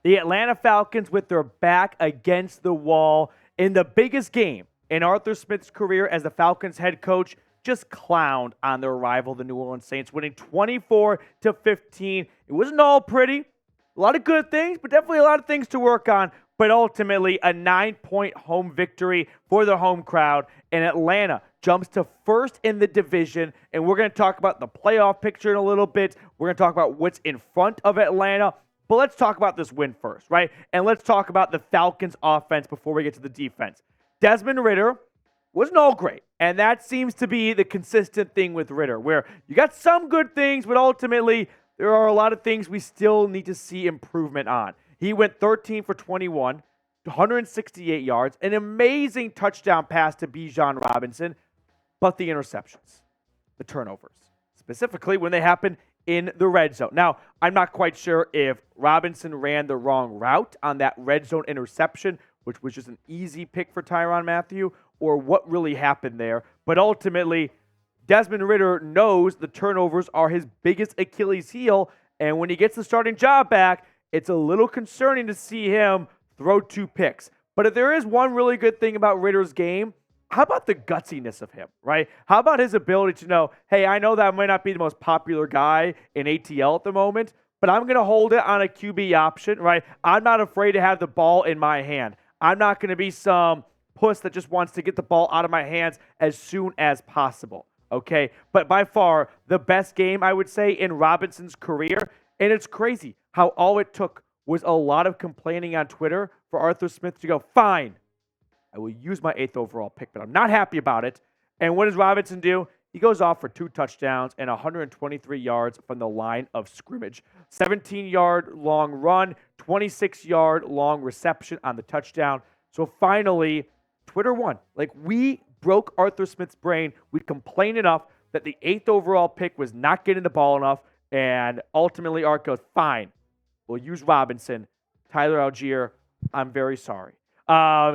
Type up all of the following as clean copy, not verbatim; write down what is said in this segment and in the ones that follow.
The Atlanta Falcons with their back against the wall in the biggest game in Arthur Smith's career as the Falcons head coach just clowned on their rival, the New Orleans Saints, winning 24-15. It wasn't all pretty. A lot of good things, but definitely a lot of things to work on. But ultimately, a 9-point home victory for the home crowd. And Atlanta jumps to first in the division. And we're going to talk about the playoff picture in a little bit. We're going to talk about what's in front of Atlanta. But let's talk about this win first, right? And let's talk about the Falcons offense before we get to the defense. Desmond Ridder wasn't all great. And that seems to be the consistent thing with Ridder, where you got some good things, but ultimately there are a lot of things we still need to see improvement on. He went 13 for 21, 168 yards, an amazing touchdown pass to Bijan Robinson, but the interceptions, the turnovers, specifically when they happen in the red zone. Now, I'm not quite sure if Robinson ran the wrong route on that red zone interception, which was just an easy pick for Tyrann Mathieu, or what really happened there. But ultimately, Desmond Ridder knows the turnovers are his biggest Achilles heel, and when he gets the starting job back, it's a little concerning to see him throw 2 picks. But if there is one really good thing about Ridder's game, how about the gutsiness of him, right? How about his ability to know, hey, I know that I might not be the most popular guy in ATL at the moment, but I'm going to hold it on a QB option, right? I'm not afraid to have the ball in my hand. I'm not going to be some puss that just wants to get the ball out of my hands as soon as possible, okay? But by far, the best game, I would say, in Robinson's career. And it's crazy how all it took was a lot of complaining on Twitter for Arthur Smith to go, fine, I will use my 8th overall pick, but I'm not happy about it. And what does Robinson do? He goes off for 2 touchdowns and 123 yards from the line of scrimmage. 17-yard long run, 26-yard long reception on the touchdown. So finally, Twitter won. Like, we broke Arthur Smith's brain. We complained enough that the 8th overall pick was not getting the ball enough. And ultimately, Art goes, fine, we'll use Robinson. Tyler Algier, I'm very sorry.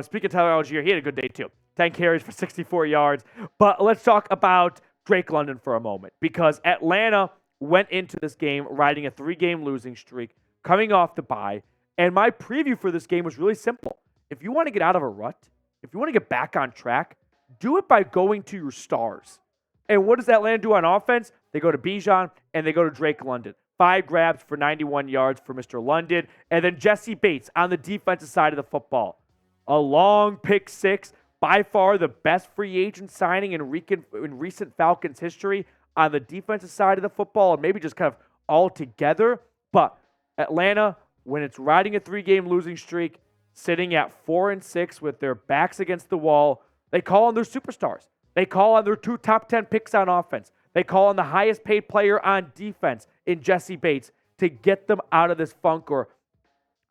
Speaking of Tyler Algier, he had a good day too. 10 carries for 64 yards. But let's talk about Drake London for a moment, because Atlanta went into this game riding a 3-game losing streak, coming off the bye. And my preview for this game was really simple. If you want to get out of a rut, if you want to get back on track, do it by going to your stars. And what does Atlanta do on offense? They go to Bijan and they go to Drake London. 5 grabs for 91 yards for Mr. London. And then Jessie Bates on the defensive side of the football. A long pick 6, by far the best free agent signing in recent Falcons history on the defensive side of the football, and maybe just kind of all together. But Atlanta, when it's riding a 3-game losing streak, sitting at 4-6 with their backs against the wall, they call on their superstars. They call on their 2 top 10 picks on offense. They call on the highest paid player on defense in Jessie Bates to get them out of this funk, or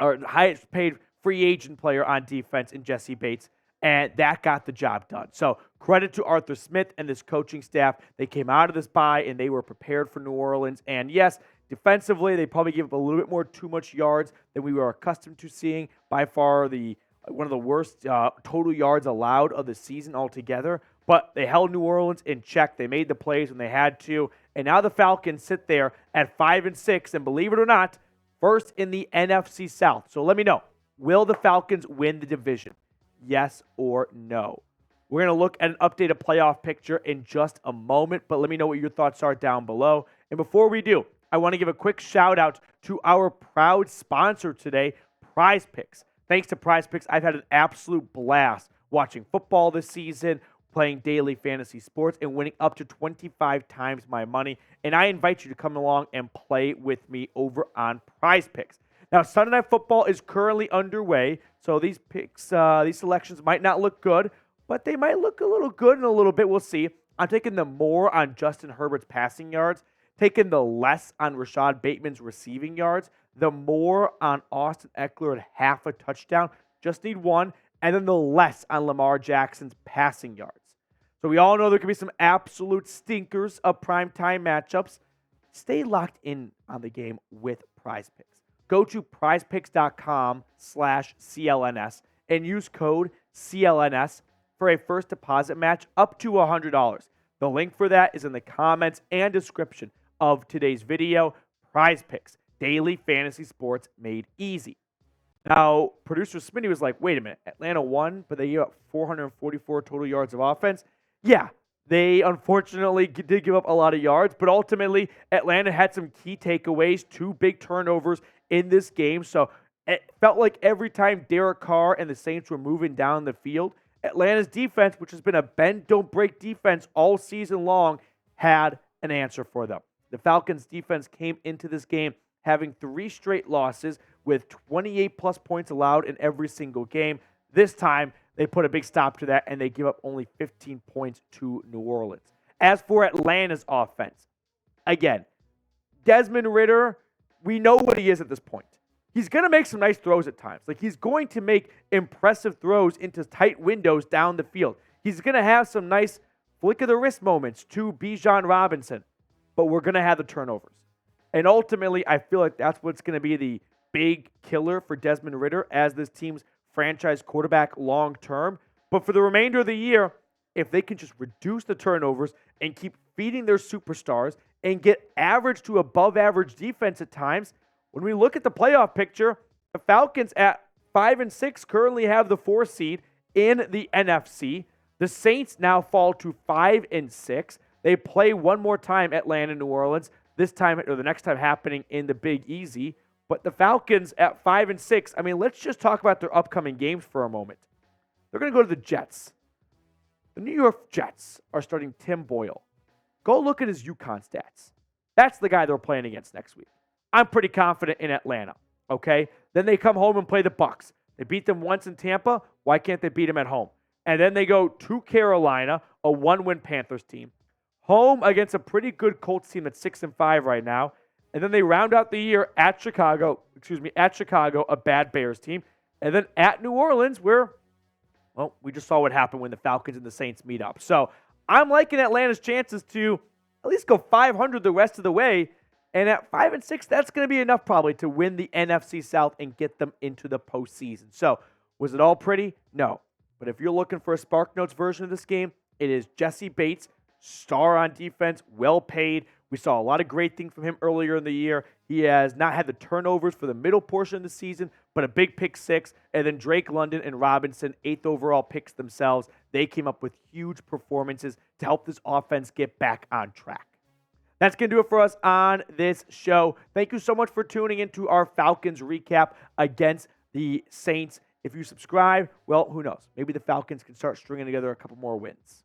highest paid free agent player on defense in Jessie Bates. And that got the job done. So credit to Arthur Smith and this coaching staff. They came out of this bye and they were prepared for New Orleans. And yes, defensively, they probably gave up a little bit more too much yards than we were accustomed to seeing. By far, one of the worst total yards allowed of the season altogether. But they held New Orleans in check. They made the plays when they had to. And now the Falcons sit there at 5-6. And believe it or not, first in the NFC South. So let me know, will the Falcons win the division? Yes or no? We're going to look at an updated playoff picture in just a moment, but let me know what your thoughts are down below. And before we do, I want to give a quick shout out to our proud sponsor today, Prize Picks. Thanks to Prize Picks, I've had an absolute blast watching football this season, playing daily fantasy sports, and winning up to 25 times my money. And I invite you to come along and play with me over on Prize Picks. Now, Sunday Night Football is currently underway, so these picks, these selections might not look good, but they might look a little good in a little bit. We'll see. I'm taking the more on Justin Herbert's passing yards, taking the less on Rashad Bateman's receiving yards, the more on Austin Eckler at half a touchdown, just need one, and then the less on Lamar Jackson's passing yards. So we all know there could be some absolute stinkers of primetime matchups. Stay locked in on the game with Prize Picks. Go to prizepicks.com/CLNS and use code CLNS for a first deposit match up to $100. The link for that is in the comments and description of today's video. Prize Picks, daily fantasy sports made easy. Now, producer Smitty was like, wait a minute, Atlanta won, but they gave up 444 total yards of offense. Yeah, they unfortunately did give up a lot of yards, but ultimately, Atlanta had some key takeaways, 2 big turnovers in this game. So it felt like every time Derek Carr and the Saints were moving down the field, Atlanta's defense, which has been a bend, don't break defense all season long, had an answer for them. The Falcons' defense came into this game having 3 straight losses with 28-plus points allowed in every single game. This time, they put a big stop to that, and they give up only 15 points to New Orleans. As for Atlanta's offense, again, Desmond Ridder, we know what he is at this point. He's going to make some nice throws at times. Like, he's going to make impressive throws into tight windows down the field. He's going to have some nice flick of the wrist moments to Bijan Robinson, but we're going to have the turnovers. And ultimately, I feel like that's what's going to be the big killer for Desmond Ridder as this team's franchise quarterback long term. But for the remainder of the year, if they can just reduce the turnovers and keep feeding their superstars and get average to above average defense at times, when we look at the playoff picture, the Falcons at 5-6 currently have the 4th seed in the NFC. The Saints now fall to 5-6. They play one more time, Atlanta, New Orleans. This time, or the next time, happening in the Big Easy. But the Falcons at 5-6, I mean, let's just talk about their upcoming games for a moment. They're going to go to the Jets. The New York Jets are starting Tim Boyle. Go look at his UConn stats. That's the guy they're playing against next week. I'm pretty confident in Atlanta, okay? Then they come home and play the Bucs. They beat them once in Tampa. Why can't they beat them at home? And then they go to Carolina, a 1-win Panthers team. Home against a pretty good Colts team that's 6-5 right now. And then they round out the year at Chicago, a bad Bears team. And then at New Orleans, where, well, we just saw what happened when the Falcons and the Saints meet up. So I'm liking Atlanta's chances to at least go 500 the rest of the way. And at 5-6, that's going to be enough probably to win the NFC South and get them into the postseason. So was it all pretty? No. But if you're looking for a Spark Notes version of this game, it is Jessie Bates, star on defense, well paid. We saw a lot of great things from him earlier in the year. He has not had the turnovers for the middle portion of the season, but a big pick 6. And then Drake London and Robinson, 8th overall picks themselves. They came up with huge performances to help this offense get back on track. That's going to do it for us on this show. Thank you so much for tuning into our Falcons recap against the Saints. If you subscribe, well, who knows? Maybe the Falcons can start stringing together a couple more wins.